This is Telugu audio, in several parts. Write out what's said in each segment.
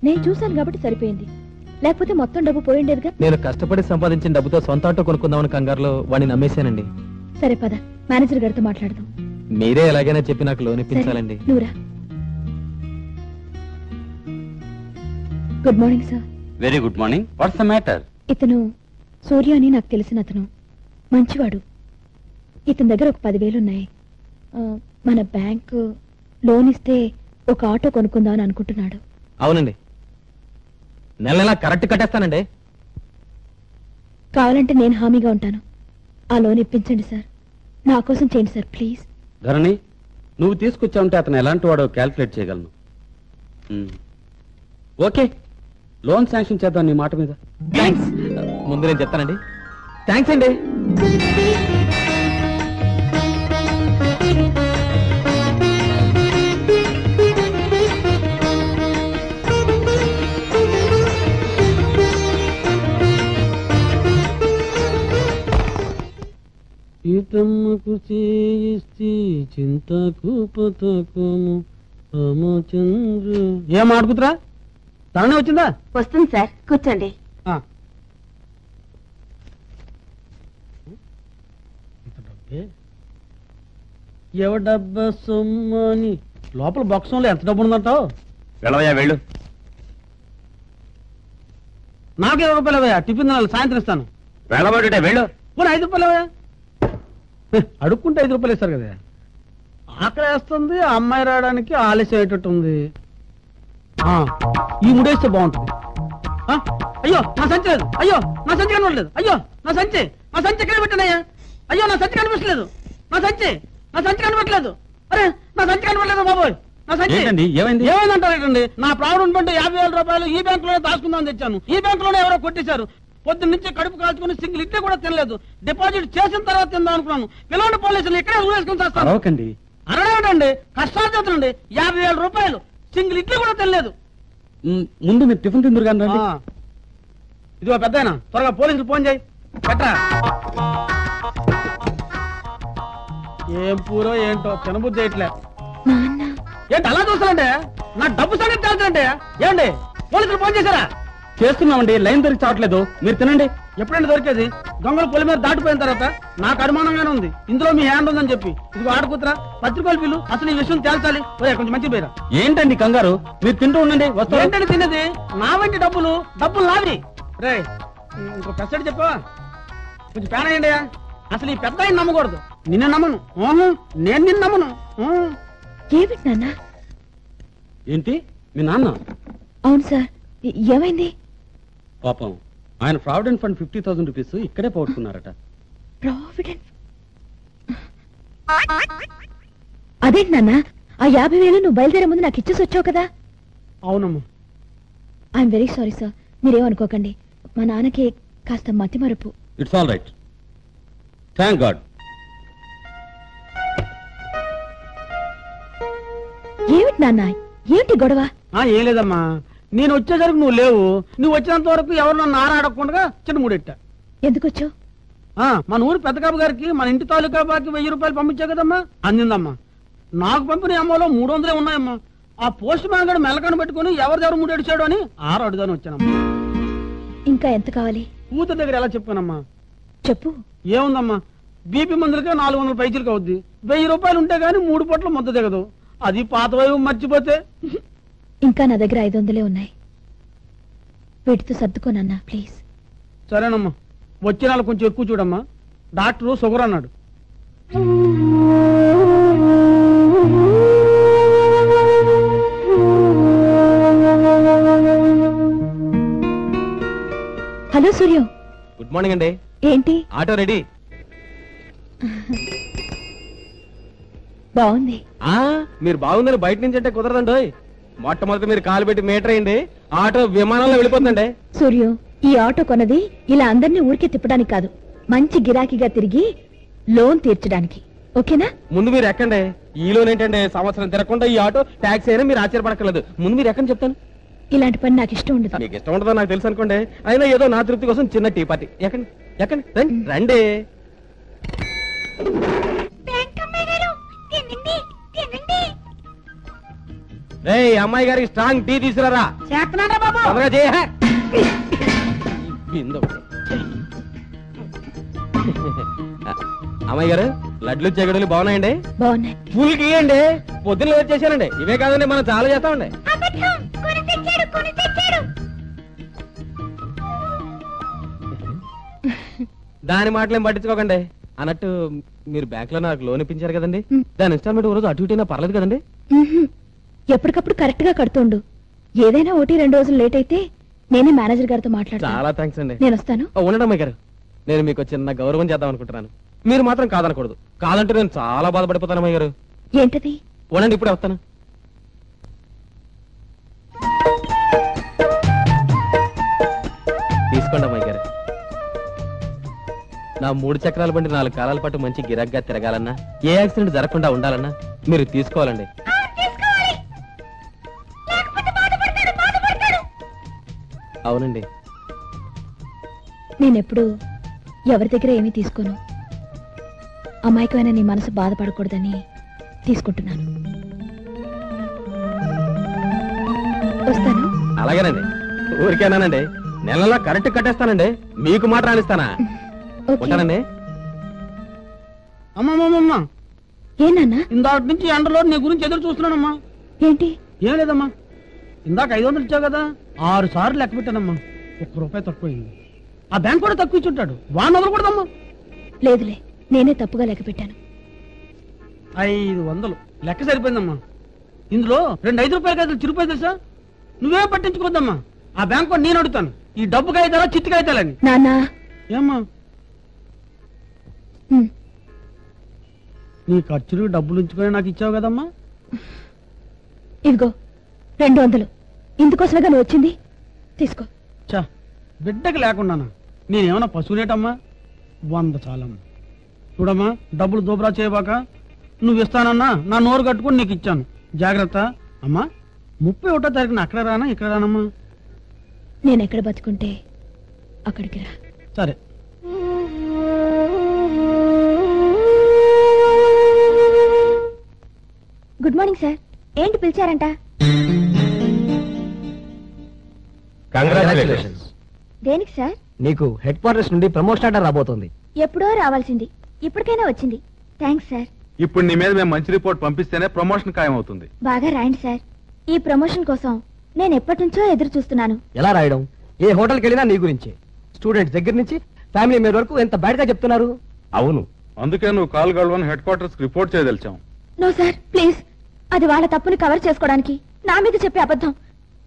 నేను చూశాను కాబట్టి సరిపోయింది, లేకపోతే మొత్తం డబ్బు పోయిండేదిగా. నేను కష్టపడి సంపాదించిన డబ్బుతో సొంత ఆటో కొనుక్కుందామని కంగారులో వాడిని నమ్మేశానండి. సరే పద, మేనేజర్ గారితో మాట్లాడదాం. మీరే ఎలాగైనా చెప్పి నాకు లోన్ ఇప్పించాలండి. నువ్వురా. Good morning sir. Very good morning. What's the matter? ఇతను సూర్య అని నాకు తెలిసిన అతను, మంచివాడు. ఇతని దగ్గర ఒక 10,000 ఉన్నాయి. మన బ్యాంకు లోన్ ఇస్తే ఒక ఆటో కొనుక్కుందామని అనుకుంటున్నాడు. అవునండి, నెల నెలా కరెక్ట్ కట్టేస్తానండి. కావాలంటే నేను హామీగా ఉంటాను. ఆ లోన్ ఇప్పించండి సార్, నా కోసం చేయండి సార్ ప్లీజ్. ధరణి, నువ్వు తీసుకొచ్చావుంటే అతను ఎలాంటి వాడో క్యాల్కులేట్ చేయగలను. ఓకే, లోన్ శాంక్షన్ చేద్దాం నీ మాట మీద. థ్యాంక్స్. ముందు నేను చెప్తానండి. థ్యాంక్స్ అండి. సీతమ్మకు చేయిస్తే చింతకు పతకము రామచంద్ర. ఏం ఆడుకుతురా? తననే వచ్చిందా? వస్తుంది సార్, కూర్చోండి. ఎవడబ్బా సొమ్మని లోపల బొక్సంలో ఎంత డబ్బు ఉందంటావు? వెళ్ళవయ్యా, వెళ్ళు. నాకు 20 రూపాయలు అవయ్యా, టిఫిన్ తినాలి, సాయంత్రం ఇస్తాను. వెళ్ళబోటే వెళ్ళు. పోనీ 5 రూపాయలు అవయ్యా. అడుక్కుంటే 5 రూపాయలు ఇస్తారు కదా. ఆకలి వేస్తుంది, ఆ అమ్మాయి రావడానికి ఆలస్యం అయ్యేటట్టు ఉంది. ఈ ముడేస్తే బాగుంటుంది. అయ్యో నా సంచి లేదు, అయ్యో నా సంచి కనబడలేదు, అయ్యో నా సంచి ఎక్కడ పెట్టానయ్యా, అయ్యో నా సంచి కనిపించలేదు, నా సంచి కనబడలేదు, అరే నా సంచి కనబడలేదు బాబోయ్, నా సంచి ఏమైందంటారేటండి? నా ప్రావిడెంట్ ఫండ్ 50,000 రూపాయలు ఈ బ్యాంకులోనే దాచుకుందామని తెచ్చాను. ఈ బ్యాంకులోనే ఎవరో కొట్టేశారు. పొద్దున్న నుంచి కడుపు కాల్చుకుని సింగిల్ ఇట్టే కూడా తినలేదు. డిపాజిట్ చేసిన తర్వాత తిందాం అనుకున్నాను. పిల్లలు పోలీసులు ఇక్కడే ఊరేసుకుని చేస్తాను. అరడేమిటండి, కష్టాలు చేస్తుండండి. 50,000 రూపాయలు సింగిల్ ఇట్లే కూడా తినలేదు. ముందు మీరు టిఫిన్ తిందురు కానీ. ఇదిగో పెద్దయినా, త్వరగా పోలీసులు ఫోన్ చేయి. పెట్టరా. ఏం పూరో ఏంటో తినబుద్ధి ఇట్లే. ఏంటి అలా చూస్తానంటే? నా డబ్బు సంగతి తెలుసంటే ఏమండి? పోలీసులు ఫోన్ చేశారా? చేస్తున్నామండి, లైన్ దొరికి చావట్లేదు. మీరు తినండి. ఎప్పుడంటే దొరికేది? దొంగలు పొలి మీద దాటిపోయిన తర్వాత నాకు అనుమానంగానే ఉంది ఇందులో మీ హ్యాండ్ ఉందని చెప్పి. ఇదిగో ఆడుకుతురా, పత్రికలు పిల్లు, అసలు ఈ విషయం తేల్చాలి. కొంచెం మంచి పేరా. ఏంటండి కంగారు? మీరు తింటూ ఉండండి. ఏంటండి తినేది? నా వంటి డబ్బులు నావి. రే ఇంకో పెసటి చెప్పవా? కొంచెం పేన అయ్యండి. అసలు ఈ పెద్ద ఆయన నమ్మకూడదు. నిన్ను నమ్మను. నేను నిన్ను నమ్మను. ఏమిటి నాన్న? ఏంటి మీ నాన్న? అవును సార్, ఏమైంది? పాపం ఆయన ప్రావిడెంట్ ఫండ్ 50,000 రూపీస్ ఇక్కడే పోగొట్టుకున్నారట. ప్రావిడెంట్? అదేంటి నాన్న, ఆ 50,000 నువ్వు బయలుదేరే ముందు నాకు ఇచ్చేసి వచ్చావు కదా. అవునమ్మా. ఐఎమ్ వెరీ సారీ సార్, మీరేమనుకోకండి. మా నాన్నకి కాస్త మతి మరుపు. It's all right. Thank God. ఏమిటి నాన్న, ఏంటి గొడవ? ఏం లేదమ్మా, నేను వచ్చేసరికి నువ్వు లేవు. నువ్వు వచ్చినంత వరకు ఎవరు నన్ను ఆరాడకుండా చిన్న మూడెట్టా. ఎందుకు వచ్చావు? మన ఊరు పెద్ద కాపు గారికి మన ఇంటి తాలూకా బాకి 1000 రూపాయలు పంపించావు కదమ్మా, అందిందమ్మా. నాకు పంపిన అమ్మలో 300 ఉన్నాయమ్మా. ఆ పోస్ట్ మ్యాన్ గడు మెల్లకను పెట్టుకుని ఎవరిదెవరు మూడేడిచాడు అని ఆరాడుదాని వచ్చానమ్మా. ఇంకా ఎంత కావాలి? కూతురు దగ్గర ఎలా చెప్పానమ్మా? చెప్పు. ఏముందమ్మా, బీపీ మందులకే 400 పైసలకి అవుద్ది. 1000 రూపాయలు ఉంటే గానీ 3 పూట్ల ముద్ద దిగదు. అది పాత వైపు మర్చిపోతే. ఇంకా నా దగ్గర 500 ఉన్నాయి, వీటితో సర్దుకోనన్నా ప్లీజ్. సరేనమ్మా, వచ్చిన వాళ్ళు కొంచెం ఎక్కువ చూడమ్మా. డాక్టరు షుగర్ అన్నాడు. హలో సూర్యం. గుడ్ మార్నింగ్ అండి. ఏంటి? Auto ready. బాగుంది. మీరు బాగుందని బయట నుంచి అంటే కుదరదండి. మొట్టమొదటి మీరు కాలు పెట్టి మీటర్ అయ్యండి, ఆటో విమానంలో వెళ్ళిపోతుందండి. సూర్యం, ఈ ఆటో కొన్నది ఇలా అందరినీ ఊరికే తిప్పడానికి కాదు, మంచి గిరాకీగా తిరిగి లోన్ తీర్చడానికి. ఓకేనా? ముందు మీరు ఎక్కండి. ఈ లోన్ ఏంటంటే సంవత్సరం తిరగకుండా ఈ ఆటో ట్యాక్సీ అయినా మీరు ఆశ్చర్యపడక్కర్లేదు. ముందు మీరు ఎక్కని చెప్తాను. ఇలాంటి పని నాకు ఇష్టం ఉండదు. మీకు ఇష్టం ఉండదో నాకు తెలుసు అనుకోండి, అయినా ఏదో నా తృప్తి కోసం చిన్న టీ పార్టీ. ఎక్కండి ఎక్కండి, రండి. రేయ్ అమ్మాయి గారికి స్ట్రాంగ్ టీ తీసుకురారా. చేస్తున్నారా బాబు? తొందరగా చేయ. అమ్మాయి గారు లడ్లు చెగడలు బాగున్నాయండి? బాగున్నాయి. ఫుల్ గీయండి. పొద్దున్న లేట్ చేశానండి. ఇవే కాదండి మనం చాలా చేస్తామండి. దాని మాటలేం పట్టించుకోకండి. అన్నట్టు మీరు బ్యాంక్ లో నాకు లోన్ ఇప్పించారు కదండి, దాని ఇన్స్టాల్మెంట్ రోజు అటు ఇటు పర్లేదు కదండి? ఎప్పటికప్పుడు కరెక్ట్ గా కడుతుండు. ఏదైనా 1-2 రోజులు లేట్ అయితే నేనే మేనేజర్ గారితో మాట్లాడతాను. చాలా థ్యాంక్స్ అండి. నేను వస్తాను. ఉండండి అమ్మాయి గారు, నేను మీకు చిన్న గౌరవం చేద్దాం అనుకుంటున్నాను. మీరు మాత్రం కాదనకూడదు. కాదంటే నేను చాలా బాధపడిపోతాను అమ్మాయి గారు. ఏంటది? ఉండండి, ఇప్పుడే వస్తాను. తీసుకోండి అమ్మాయి గారు. నా 3 చక్రాల బండి 4 కాలాల పాటు మంచి గిరాగ్గా తిరగాలన్నా, ఏ యాక్సిడెంట్ జరగకుండా ఉండాలన్నా మీరు తీసుకోవాలండి. అవునండి. నేనెప్పుడు ఎవరి దగ్గర ఏమీ తీసుకోను. అమాయకమైన నీ మనసు బాధపడకూడదని తీసుకుంటున్నాను. వస్తాను. అలాగేనండి. ఊరికేనానండి, నెలలో కరెక్ట్ కట్టేస్తానండి. మీకు మాట రానిస్తానా? ఉంటానండి. అమ్మమ్మమ్మా, ఏనన్నా? ఇందాక నుంచి ఎండలో నీ గురించి ఎదురు చూస్తున్నానమ్మా. ఏంటి? ఏం లేదమ్మా, ఇందాక 500 ఇచ్చావు కదా, 6 సార్లు లెక్క పెట్టానమ్మా. 1 రూపాయి తక్కువైంది. ఆ బ్యాంక్ కూడా తక్కువ ఇచ్చి ఉంటాడు. వాడిని వదలకూడదమ్మా. లేదులే, నేనే తప్పుగా లెక్క పెట్టాను. 500 లెక్క సరిపోయిందమ్మా. ఇందులో 2 5 రూపాయల కాయలు చిరుపాయి తెలుసా? నువ్వే పట్టించుకోద్దమ్మా. ఆ బ్యాంక్ కూడా నేను అడుగుతాను, ఈ డబ్బు కాగితాలా చిట్టి కాగితాలని. నాన్నా, ఏమ్మా, నీ ఖర్చులు డబ్బులు ఉంచుకొని నాకు ఇచ్చావు కదమ్మా. ఇదిగో 200. ఇందుకోసమేగా నువ్వు వచ్చింది. తీసుకో. చా, బిడ్డకి లేకుండానా? నేనేమన్నా పశువులేటమ్మా? 100 చాలమ్మా. చూడమ్మా, డబ్బులు దోబరా చేయబాక. నువ్వు ఇస్తానన్నా నా నోరు కట్టుకుని నీకు ఇచ్చాను. జాగ్రత్త అమ్మా. 31వ తారీఖున అక్కడ రానా ఇక్కడ రానమ్మా? నేనెక్కడ బతుకుంటే అక్కడికి రా. సరే. Good morning sir. ఏంటి పిలిచారంట? కంగ్రాచులేషన్స్. దేనికి సార్? నీకు హెడ్ క్వార్టర్స్ నుండి ప్రమోషన్ ఆర్డర్ రాబోతోంది. ఎప్పుడో రావాల్సింది, ఇప్పటికైనా వచ్చింది. Thanks sir. ఇప్పుడు నీ మీద మేము మంచి రిపోర్ట్ పంపిస్తేనే ప్రమోషన్ ఖాయమవుతుంది. బాగా రాయండి సార్. ఈ ప్రమోషన్ కోసం నేను ఎప్పటి నుంచో ఎదురు చూస్తున్నాను. ఎలా రాయడం? ఏ హోటల్కి వెళ్ళినా నీ గురించి. స్టూడెంట్స్ దగ్గర నుంచి ఫ్యామిలీ మెంబర్ వరకు ఎంత బ్యాడ్ గా చెప్తున్నారు. అవును, అందుకే నువ్వు call Galwan headquarters report చేయదలిచాం. No sir, please. అది వాళ్ళ తప్పుని కవర్ చేసుకోవడానికి నా మీద చెప్పే అబద్ధం.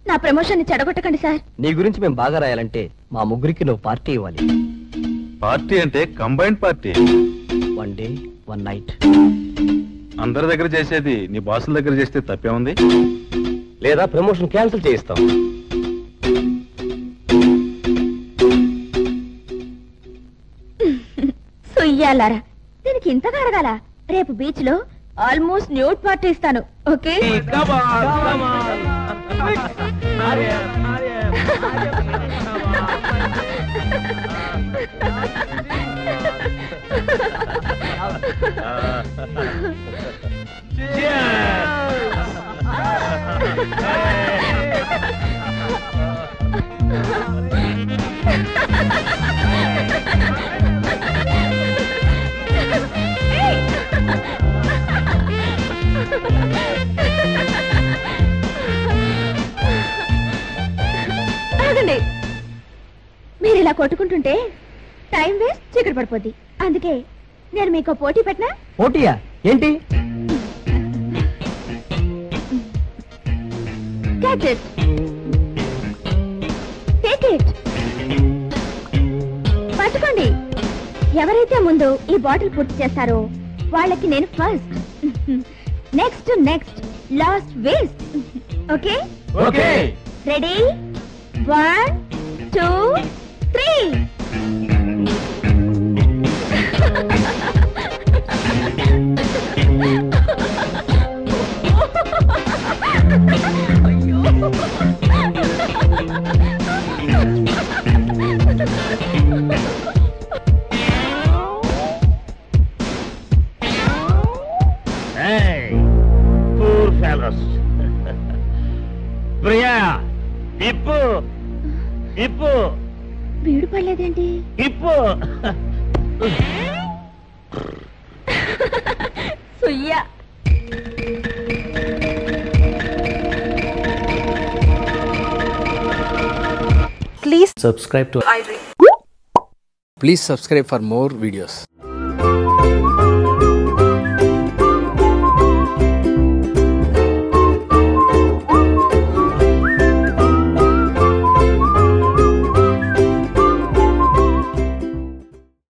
నా ప్రమోషన్ ని చెడగొట్టకండి సార్. నీ గురించి మేము బాగా రాయాలంటే మా ముగ్గురికి నువ్వు పార్టీ ఇవ్వాలి. పార్టీ అంటే కంబైన్డ్ పార్టీ. 1 day 1 night. అందరి దగ్గర చేసేది నీ బాసుల దగ్గర చేస్తే తప్పే ఉంది. లేదా ప్రమోషన్ క్యాన్సిల్ చేయిస్తాం. సుయ్యాలారా, దీనికి ఇంతగా అడగాల? రేపు బీచ్ లో ఆల్మోస్ట్ న్యూడ్ పార్టీ ఇస్తాను. ఓకే? ఆగండి. మీరు ఇలా కొట్టుకుంటుంటే టైం వేస్ట్, చీకటి పడిపోద్ది. అందుకే నేను మీకు పోటీ పెట్టినా. పోటీయా? ఏంటి? Catch it. Take it. పట్టుకోండి. ఎవరైతే ముందు ఈ బాటిల్ పూర్తి చేస్తారో వాళ్ళకి నేను first. Next last waste. Okay? Okay. Ready? 1 2 3. Priya ఇప్పు ఇప్పు వీడు పడలేదేంటి? ఇప్పు సుయ్యా. Please subscribe to iDream. Please subscribe for more videos.